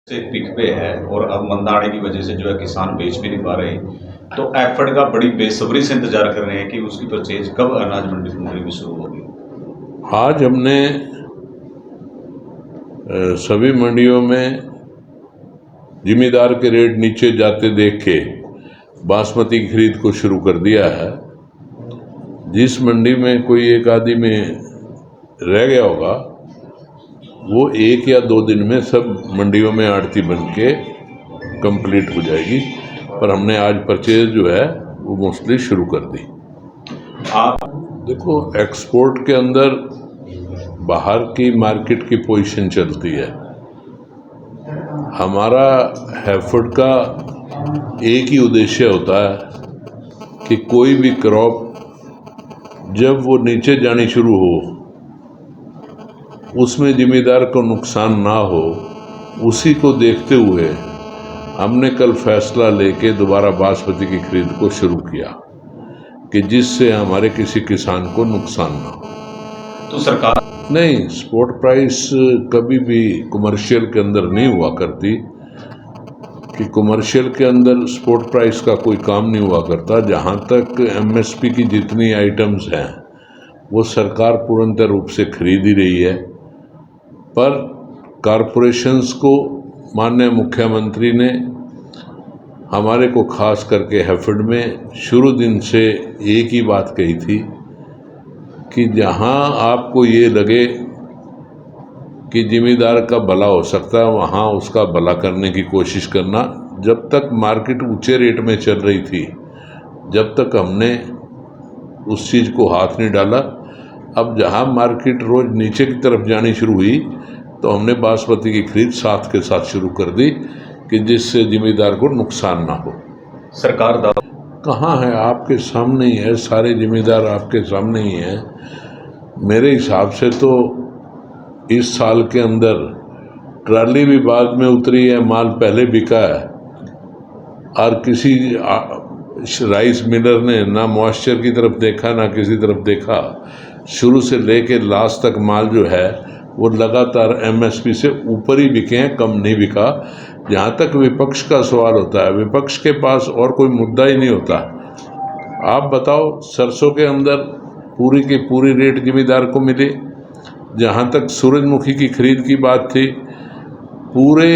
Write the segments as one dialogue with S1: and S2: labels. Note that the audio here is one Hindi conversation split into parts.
S1: से पिक पे है और अब मंदाने की वजह से जो है किसान बेच भी नहीं पा रहे। तो एफड का बड़ी बेसब्री से इंतजार कर रहे हैं कि उसकी परचेज कब अनाज मंडी में शुरू होगी।
S2: आज हमने सभी मंडियों में जिमीदार के रेट नीचे जाते देख के बासमती की खरीद को शुरू कर दिया है। जिस मंडी में कोई एक आदि में रह गया होगा वो 1 या 2 दिन में सब मंडियों में आड़ती बन के कंप्लीट हो जाएगी। पर हमने आज परचेज जो है वो मोस्टली शुरू कर दी।
S1: आप
S2: देखो, एक्सपोर्ट के अंदर बाहर की मार्केट की पोजीशन चलती है। हमारा हैफर्ड का एक ही उद्देश्य होता है कि कोई भी क्रॉप जब वो नीचे जानी शुरू हो उसमें जिम्मेदार को नुकसान ना हो, उसी को देखते हुए हमने कल फैसला लेके दोबारा बासमती की खरीद को शुरू किया कि जिससे हमारे किसी किसान को नुकसान ना हो।
S1: तो सरकार
S2: नहीं, स्पॉट प्राइस कभी भी कमर्शियल के अंदर नहीं हुआ करती कि कमर्शियल के अंदर स्पॉट प्राइस का कोई काम नहीं हुआ करता। जहाँ तक एमएसपी की जितनी आइटम्स हैं वो सरकार पूर्णतः रूप से खरीद ही रही है। पर कॉरपोरेशंस को माननीय मुख्यमंत्री ने हमारे को खास करके हैफर्ड में शुरू दिन से एक ही बात कही थी कि जहां आपको ये लगे कि जिम्मेदार का भला हो सकता है वहां उसका भला करने की कोशिश करना। जब तक मार्केट ऊंचे रेट में चल रही थी जब तक हमने उस चीज़ को हाथ नहीं डाला। अब जहां मार्केट रोज नीचे की तरफ जानी शुरू हुई तो हमने बासमती की खरीद साथ के साथ शुरू कर दी कि जिससे जिम्मेदार को नुकसान ना हो।
S1: सरकार दावा
S2: कहाँ है, आपके सामने ही है, सारे जिम्मेदार आपके सामने ही हैं। मेरे हिसाब से तो इस साल के अंदर ट्राली भी बाद में उतरी है, माल पहले बिका है और किसी राइस मिलर ने ना मॉइस्चर की तरफ देखा ना किसी तरफ देखा। शुरू से लेके लास्ट तक माल जो है वो लगातार एमएसपी से ऊपर ही बिके हैं, कम नहीं बिका। जहाँ तक विपक्ष का सवाल होता है, विपक्ष के पास और कोई मुद्दा ही नहीं होता। आप बताओ, सरसों के अंदर पूरी की पूरी रेट जिम्मेदार को मिली। जहाँ तक सूरजमुखी की खरीद की बात थी, पूरे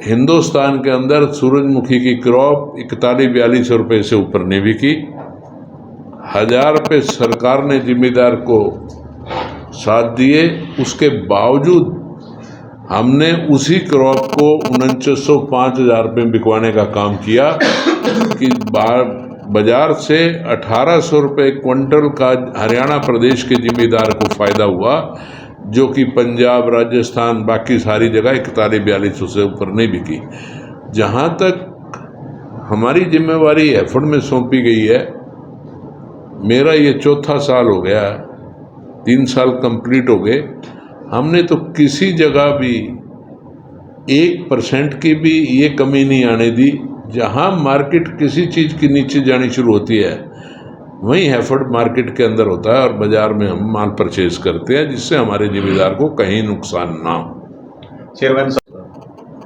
S2: हिंदुस्तान के अंदर सूरजमुखी की क्रॉप 41-42 रुपये से ऊपर नहीं बिकी। 1000 रुपये सरकार ने जिम्मेदार को साथ दिए, उसके बावजूद हमने उसी क्रॉप को 4905-1000 रुपये में बिकवाने का काम किया कि बाजार से 1800 रुपये क्विंटल का हरियाणा प्रदेश के जिम्मेदार को फ़ायदा हुआ, जो कि पंजाब, राजस्थान, बाकी सारी जगह 41-42 से ऊपर नहीं बिकी। जहाँ तक हमारी जिम्मेवारी हैफर्ड में सौंपी गई है, मेरा ये 4था साल हो गया, 3 साल कंप्लीट हो गए। हमने तो किसी जगह भी 1% की भी ये कमी नहीं आने दी। जहाँ मार्केट किसी चीज़ की नीचे जानी शुरू होती है वहीं हैफर्ड मार्केट के अंदर होता है और बाज़ार में हम माल परचेज करते हैं, जिससे हमारे जिम्मेदार को कहीं नुकसान ना हो।
S1: चेयरमैन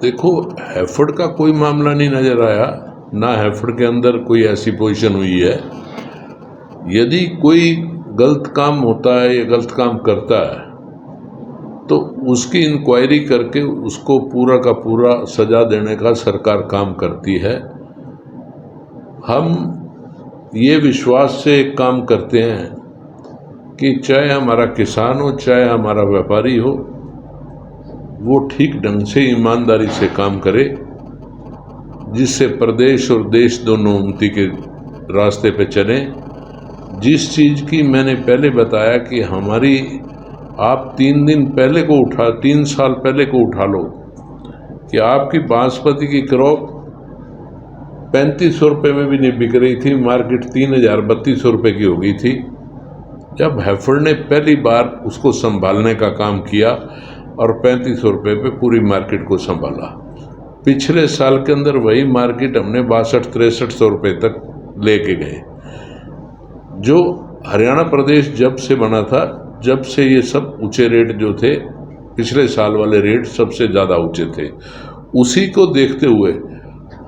S2: देखो, हैफर्ड का कोई मामला नहीं नज़र आया, ना हैफर्ड के अंदर कोई ऐसी पोजीशन हुई है। यदि कोई गलत काम होता है या गलत काम करता है तो उसकी इंक्वायरी करके उसको पूरा का पूरा सजा देने का सरकार काम करती है। हम ये विश्वास से एक काम करते हैं कि चाहे हमारा किसान हो चाहे हमारा व्यापारी हो, वो ठीक ढंग से ईमानदारी से काम करे, जिससे प्रदेश और देश दोनों उन्नति के रास्ते पे चलें। जिस चीज़ की मैंने पहले बताया कि हमारी, आप 3 साल पहले को उठा लो कि आपकी बासमती की क्रॉप 3500 रुपये में भी नहीं बिक रही थी, मार्केट 3000-3200 रुपये की हो गई थी। जब हैफर्ड ने पहली बार उसको संभालने का काम किया और 3500 रुपये पे पूरी मार्केट को संभाला। पिछले साल के अंदर वही मार्केट हमने 6200-6300 रुपये तक लेके गए। जो हरियाणा प्रदेश जब से बना था, जब से ये सब ऊंचे रेट जो थे पिछले साल वाले रेट सबसे ज़्यादा ऊंचे थे। उसी को देखते हुए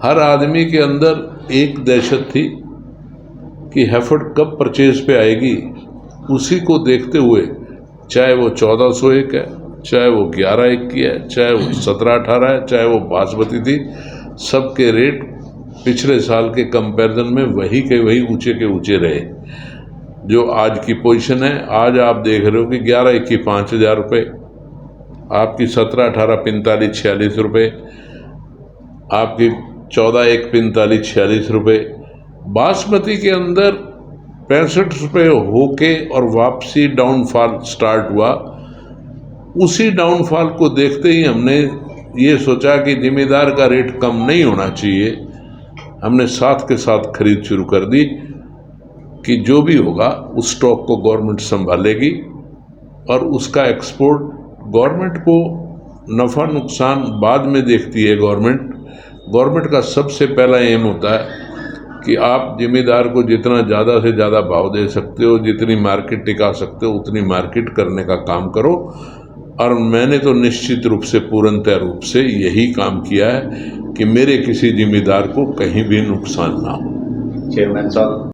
S2: हर आदमी के अंदर एक दहशत थी कि हैफर्ड कब परचेज पे आएगी। उसी को देखते हुए चाहे वो 1401 है, चाहे वो 11-1 की है, चाहे वो 17-18 है, चाहे वो बासमती थी, सबके रेट पिछले साल के कंपैरिजन में वही के वही ऊंचे के ऊंचे रहे। जो आज की पोजीशन है, आज आप देख रहे हो कि 11-1 की 5,000 रुपये, आपकी 17-18 45-46 रुपये, आपकी 14-1 45-46 रुपये। बासमती के अंदर 65 रुपये होके और वापसी डाउनफॉल स्टार्ट हुआ। उसी डाउनफॉल को देखते ही हमने ये सोचा कि जिम्मेदार का रेट कम नहीं होना चाहिए। हमने साथ के साथ खरीद शुरू कर दी कि जो भी होगा उस स्टॉक को गवर्नमेंट संभालेगी और उसका एक्सपोर्ट गवर्नमेंट को नफ़ा नुकसान बाद में देखती है। गवर्नमेंट का सबसे पहला एम होता है कि आप जिम्मेदार को जितना ज़्यादा से ज़्यादा भाव दे सकते हो, जितनी मार्केट टिका सकते हो, उतनी मार्केट करने का काम करो। और मैंने तो निश्चित रूप से पूर्णतः रूप से यही काम किया है कि मेरे किसी जिम्मेदार को कहीं भी नुकसान ना हो।
S1: चेयरमैन साहब,